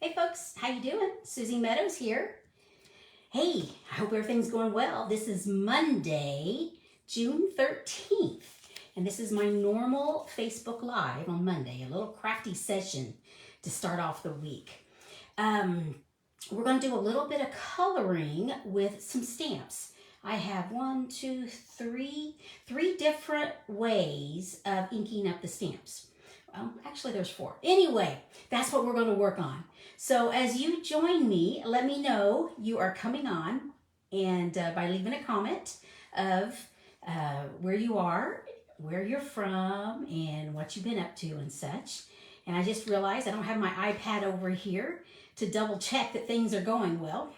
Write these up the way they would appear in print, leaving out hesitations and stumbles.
Hey folks, how you doing? Suzy Meadows here. Hey, I hope everything's going well. This is Monday, June 13th, and this is my normal Facebook Live on Monday, a little crafty session to start off the week. We're going to do a little bit of coloring with some stamps. I have three different ways of inking up the stamps. Well, actually there's 4. Anyway, that's what we're going to work on. So as you join me, let me know you are coming on, and by leaving a comment of where you are, where you're from, and what you've been up to and such. And I just realized I don't have my iPad over here to double check that things are going well.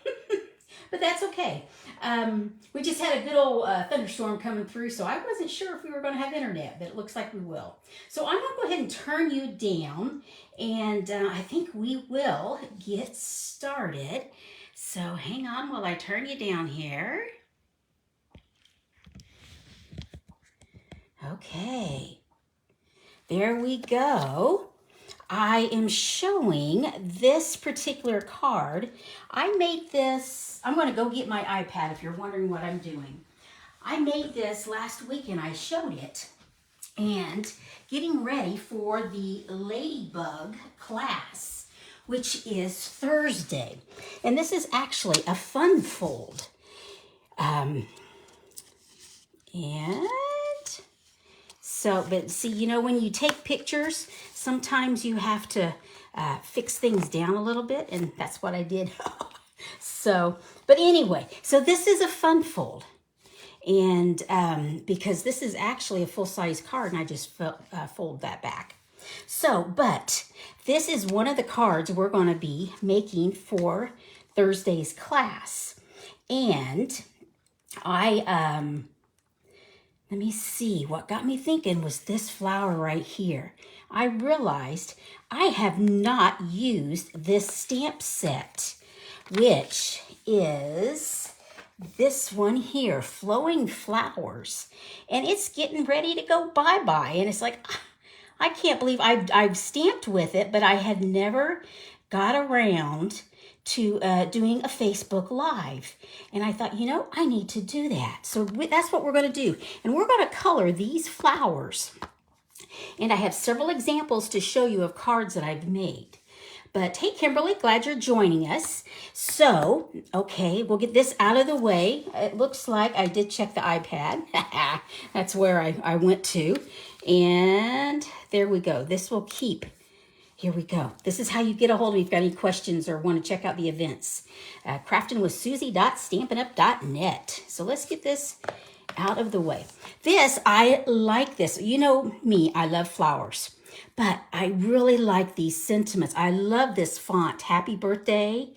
But that's okay. We just had a good old thunderstorm coming through, so I wasn't sure if we were going to have internet, but it looks like we will. So I'm going to go ahead and turn you down, and I think we will get started. So hang on while I turn you down here. Okay. There we go. I am showing this particular card. I made this, I'm going to go get my iPad if you're wondering what I'm doing. I made this last week and I showed it, and getting ready for the Ladybug class, which is Thursday. And this is actually a fun fold. But see, you know, when you take pictures, sometimes you have to fix things down a little bit, and that's what I did. But anyway, so this is a fun fold. And because this is actually a full-size card, and I just fold that back. But this is one of the cards we're going to be making for Thursday's class. And let me see, what got me thinking was this flower right here. I realized I have not used this stamp set, which is this one here, Flowing Flowers. And it's getting ready to go bye-bye. And it's like, I can't believe I've stamped with it, but I had never got around to doing a Facebook Live. And I thought, you know, I need to do that. So that's what we're going to do. And we're going to color these flowers. And I have several examples to show you of cards that I've made. But hey, Kimberly, glad you're joining us. So, okay, we'll get this out of the way. It looks like I did check the iPad. That's where I went to. And there we go. This will keep. Here we go. This is how you get a hold of me if you've got any questions or want to check out the events. craftingwithsuzy.stampinup.net. So let's get this out of the way. I like this. You know me, I love flowers. But I really like these sentiments. I love this font, Happy Birthday,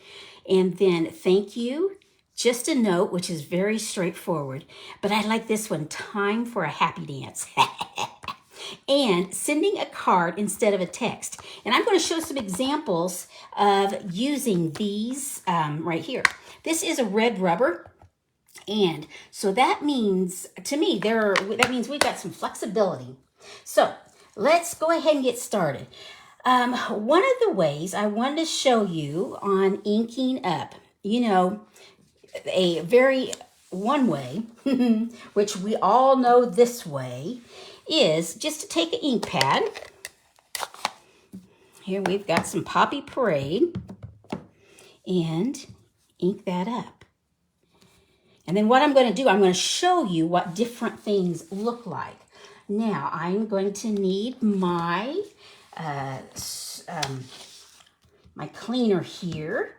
and then Thank You. Just a note, which is very straightforward. But I like this one, Time for a Happy Dance. And sending a card instead of a text. And I'm going to show some examples of using these right here. This is a red rubber. And so that means, to me, that means we've got some flexibility. So let's go ahead and get started. One of the ways I wanted to show you on inking up, you know, one way, which we all know this way, is just to take an ink pad. Here we've got some Poppy Parade, and ink that up. And then what I'm going to do, I'm going to show you what different things look like. Now I'm going to need my my cleaner here,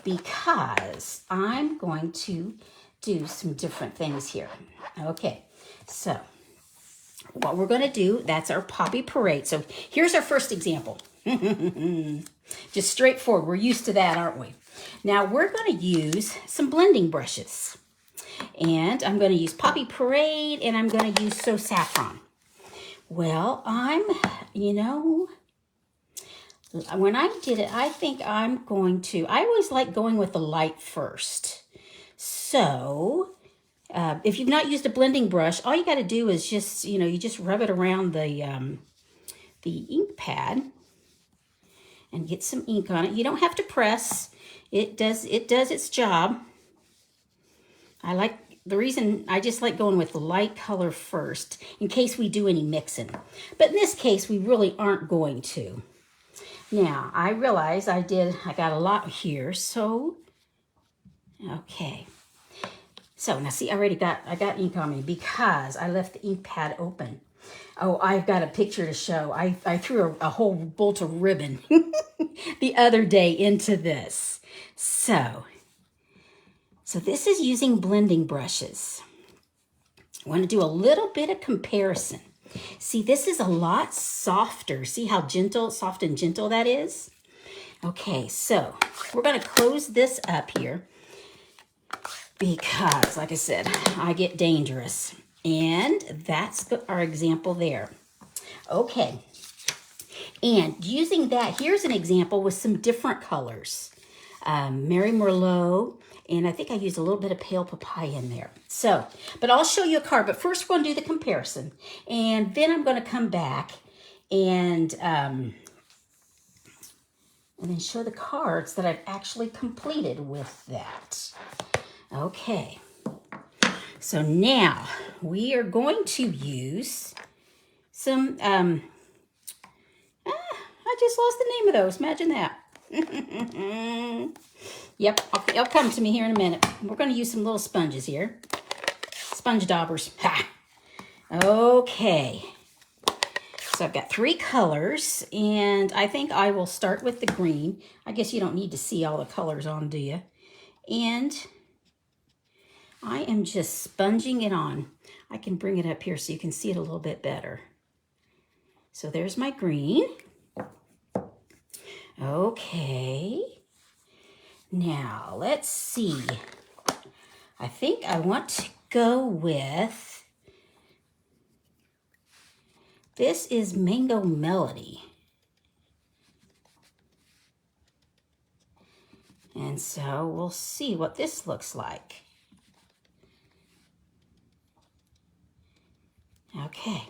because I'm going to do some different things here. Okay, so what we're going to do, that's our Poppy Parade. So here's our first example. Just straightforward. We're used to that, aren't we? Now we're going to use some blending brushes. And I'm going to use Poppy Parade, and I'm going to use So Saffron. Well, when I did it, I think I always like going with the light first. So if you've not used a blending brush, all you got to do is just, you just rub it around the ink pad. and get some ink on it. You don't have to press. It does its job. The reason I just like going with the light color first in case we do any mixing. But in this case, we really aren't going to. Now, I realize I got a lot here, so, okay. So, now see, I got ink on me because I left the ink pad open. Oh, I've got a picture to show. I threw a whole bolt of ribbon the other day into this. So this is using blending brushes. I want to do a little bit of comparison. See, this is a lot softer. See how soft and gentle that is? Okay, so we're going to close this up here because, like I said, I get dangerous. And that's our example there. Okay, and using that, here's an example with some different colors. Mary Merlot, and I think I used a little bit of pale papaya in there. So, but I'll show you a card. But first we're going to do the comparison. And then I'm going to come back and then show the cards that I've actually completed with that. Okay. So now we are going to use some, I just lost the name of those. Imagine that. Yep, it'll come to me here in a minute. We're going to use some little sponges here. Sponge daubers. Ha! Okay. So I've got 3 colors, and I think I will start with the green. I guess you don't need to see all the colors on, do you? And I am just sponging it on. I can bring it up here so you can see it a little bit better. So there's my green. Okay. Now, let's see. I think I want to go with, this is Mango Melody. And so we'll see what this looks like. Okay.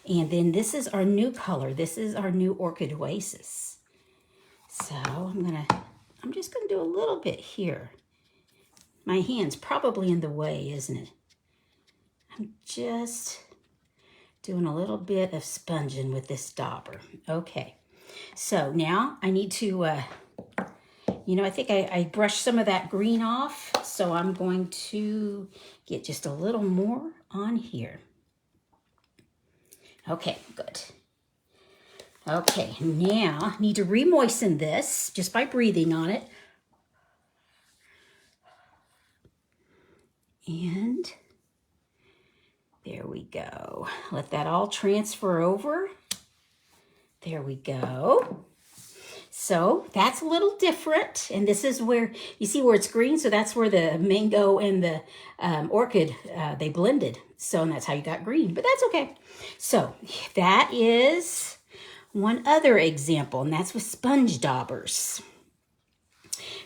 And then this is our new color. This is our new Orchid Oasis. So I'm just gonna do a little bit here. My hand's probably in the way, isn't it? I'm just doing a little bit of sponging with this dauber. Okay, so now I need to, I think I brushed some of that green off, so I'm going to get just a little more on here. Okay, good. Okay, now I need to re-moisten this just by breathing on it. And there we go. Let that all transfer over. There we go. So that's a little different. And this is where, you see where it's green? So that's where the mango and the orchid, they blended. So, and that's how you got green, but that's okay. So that is one other example, and that's with sponge daubers.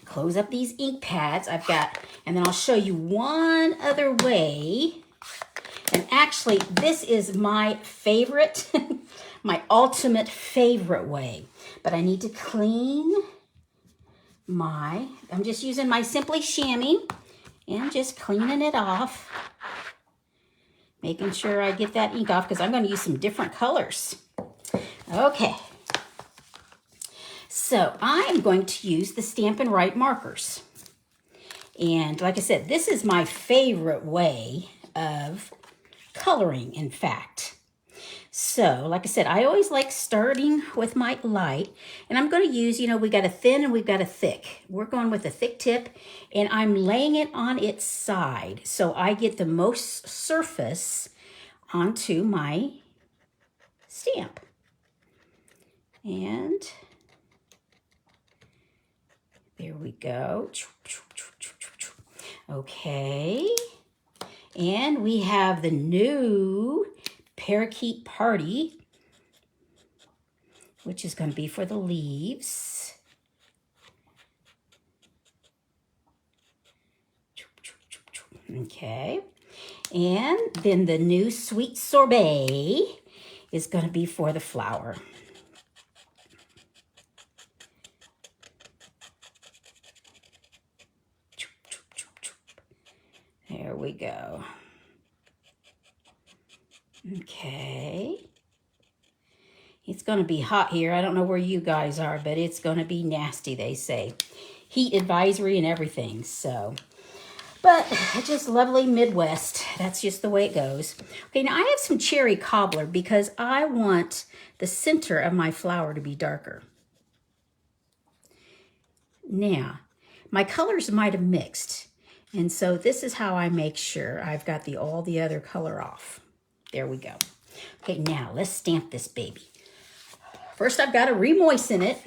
Close up these ink pads I've got, and then I'll show you one other way. And actually, this is my favorite, my ultimate favorite way. But I need to clean I'm just using my Simply Chamois and just cleaning it off. Making sure I get that ink off because I'm going to use some different colors. Okay. So I'm going to use the Stampin Write Markers. And like I said, this is my favorite way of coloring, in fact. So, like I said, I always like starting with my light. And I'm going to use, we got a thin and we've got a thick. We're going with a thick tip. And I'm laying it on its side so I get the most surface onto my stamp. And there we go. Okay. And we have the new Parakeet Party, which is going to be for the leaves. Okay. And then the new Sweet Sorbet is going to be for the flower. we go. Okay. It's going to be hot here. I don't know where you guys are, but it's going to be nasty, they say. Heat advisory and everything, so. But just lovely Midwest. That's just the way it goes. Okay, now I have some cherry cobbler because I want the center of my flower to be darker. Now, my colors might have mixed. And so this is how I make sure I've got all the other color off. There we go. Okay, now let's stamp this baby. First, I've got to re-moisten it.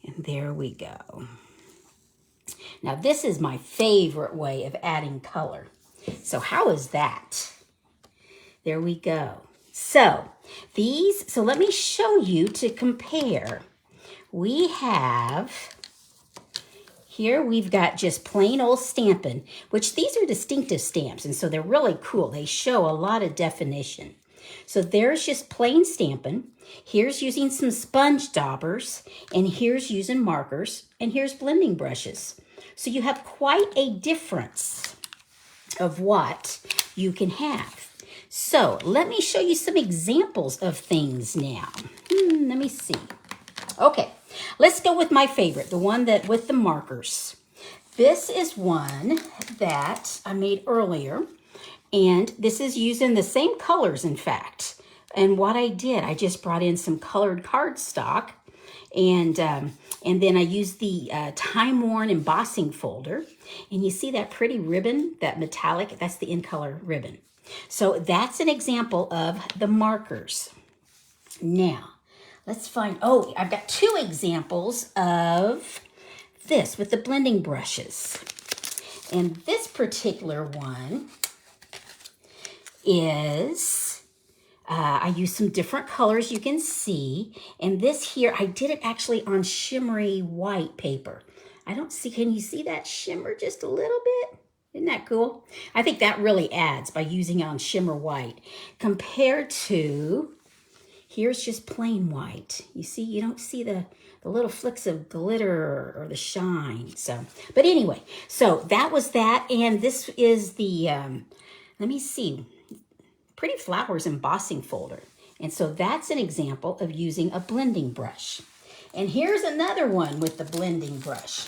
And there we go. Now, this is my favorite way of adding color. So how is that? There we go. So let me show you to compare. We have, here we've got just plain old Stampin', which these are distinctive stamps, and so they're really cool. They show a lot of definition. So there's just plain Stampin'. Here's using some sponge daubers, and here's using markers, and here's blending brushes. So you have quite a difference of what you can have. So let me show you some examples of things now. Let me see. Okay, let's go with my favorite, the one that with the markers. This is one that I made earlier. And this is using the same colors, in fact. And what I did, I just brought in some colored cardstock, and then I used the time-worn embossing folder. And you see that pretty ribbon, that metallic, that's the in-color ribbon. So that's an example of the markers. Now, let's find, oh, I've got two examples of this with the blending brushes. And this particular one is, I used some different colors you can see. And this here, I did it actually on shimmery white paper. I don't see, can you see that shimmer just a little bit? Isn't that cool? I think that really adds by using it on shimmer white compared to, here's just plain white. You see, you don't see the little flicks of glitter or the shine. So, but anyway, so that was that. And this is the, let me see, Pretty Flowers embossing folder. And so that's an example of using a blending brush. And here's another one with the blending brush.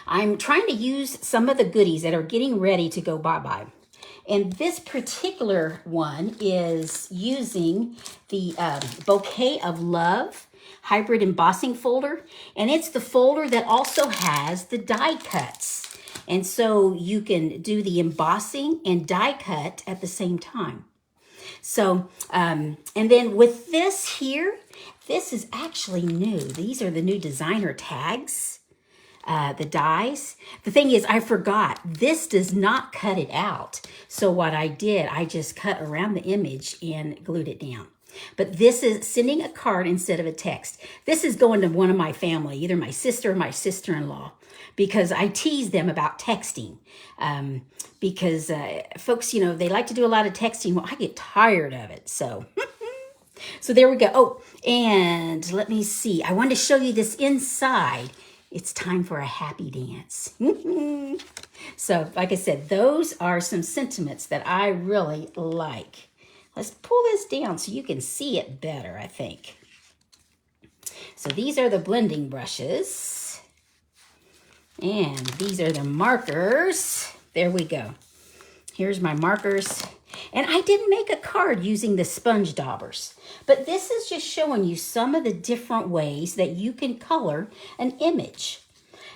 I'm trying to use some of the goodies that are getting ready to go bye-bye. And this particular one is using the Bouquet of Love hybrid embossing folder. And it's the folder that also has the die cuts. And so you can do the embossing and die cut at the same time. So, and then with this here, this is actually new. These are the new designer tags, the dies. The thing is, I forgot, this does not cut it out. So what I did, I just cut around the image and glued it down. But this is sending a card instead of a text. This is going to one of my family, either my sister or my sister-in-law, because I tease them about texting. Because folks, you know, they like to do a lot of texting. Well, I get tired of it. So, so there we go. Oh, and let me see. I wanted to show you this inside. It's time for a happy dance. So, like I said, those are some sentiments that I really like. Let's pull this down so you can see it better, I think. So these are the blending brushes. And these are the markers. There we go. Here's my markers. And I didn't make a card using the sponge daubers. But this is just showing you some of the different ways that you can color an image.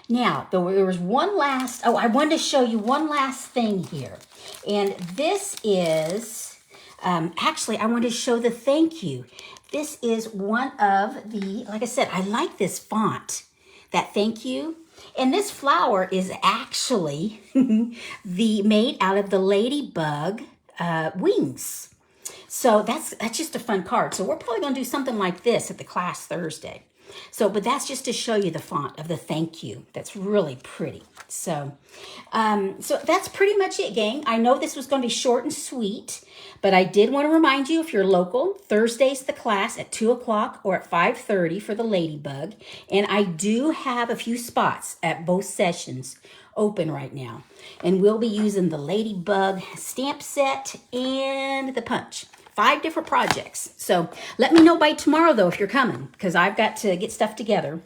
Now, there was one last, oh, I wanted to show you one last thing here. And this is... actually, I want to show the thank you. This is one of the, like I said, I like this font, that thank you. And this flower is actually made out of the ladybug wings. So that's just a fun card. So we're probably going to do something like this at the class Thursday. So, but that's just to show you the font of the thank you. That's really pretty. So, so that's pretty much it, gang. I know this was going to be short and sweet, but I did want to remind you, if you're local, Thursday's the class at 2 o'clock or at 5:30 for the Ladybug. And I do have a few spots at both sessions open right now. And we'll be using the Ladybug stamp set and the punch. 5 different projects. So let me know by tomorrow, though, if you're coming, because I've got to get stuff together.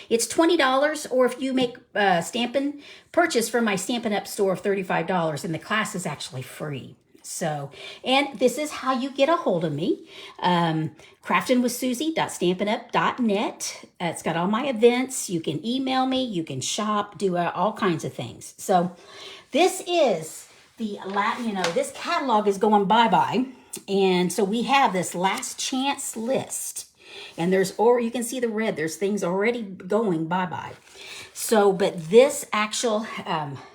It's $20, or if you make Stampin' purchase from my Stampin' Up store of $35, and the class is actually free. So, and this is how you get a hold of me. craftingwithsuzy.stampinup.net. It's got all my events. You can email me. You can shop, do all kinds of things. So this is the, this catalog is going bye-bye. And so we have this last chance list. And or you can see the red. There's things already going bye-bye. So, but this actual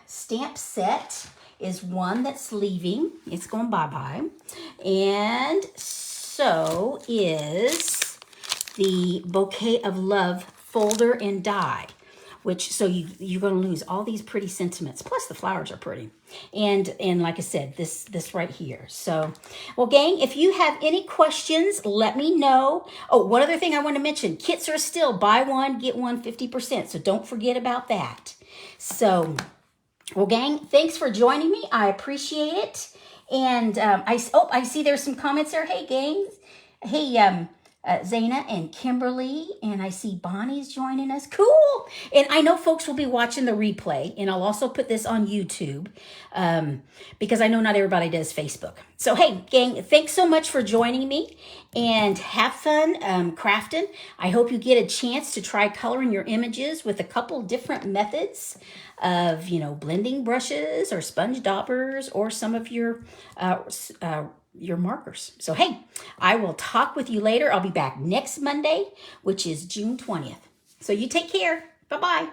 stamp set is one that's leaving. It's going bye-bye. And so is the Bouquet of Love folder and die, which, so you're going to lose all these pretty sentiments. Plus the flowers are pretty. And like I said, this right here. So, well, gang, if you have any questions, let me know. Oh, one other thing I want to mention, kits are still buy one, get one 50%. So don't forget about that. So, well, gang, thanks for joining me. I appreciate it. And I see there's some comments there. Hey, gang. Hey, Zaina and Kimberly, and I see Bonnie's joining us. Cool. And I know folks will be watching the replay, and I'll also put this on YouTube because I know not everybody does Facebook. So, hey, gang, thanks so much for joining me, and have fun crafting. I hope you get a chance to try coloring your images with a couple different methods of, blending brushes or sponge daubers or some of your markers. So, hey, I will talk with you later. I'll be back next Monday, which is June 20th. So you take care. Bye-bye.